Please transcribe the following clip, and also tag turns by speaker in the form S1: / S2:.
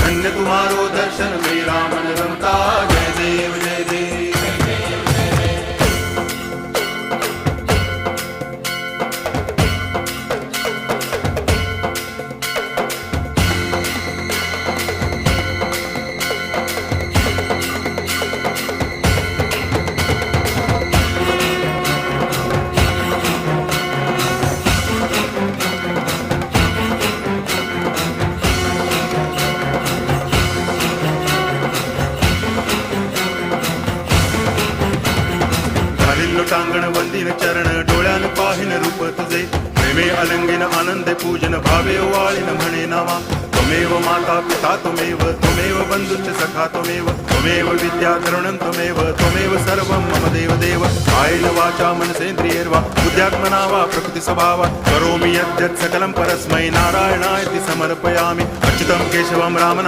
S1: धन्य तुम्हारो दर्शन मेरा मन रमता, जय देव जय देव। लोटांगण वंदिन चरण डोळ्यान पाहिन रूप तुझे, प्रेमे अलंगिन आनंदे पूजन भावे वाळीन म्हणे नावा। त्वमेव माता पिता त्वमेव, त्वमेव बंधुश्च सखा त्वमेव, त्वमेव विद्या तरुणं त्वमेव, त्वमेव सर्वं मम देव देव। कायेन वाचा मनसेन्द्रियैर्वा बुद्ध्यात्मना वा प्रकृति स्वभावात् करोमि यद्यत् सकलं परस्मै नारायणायति समर्पयामि। अच्युतं केशवं राम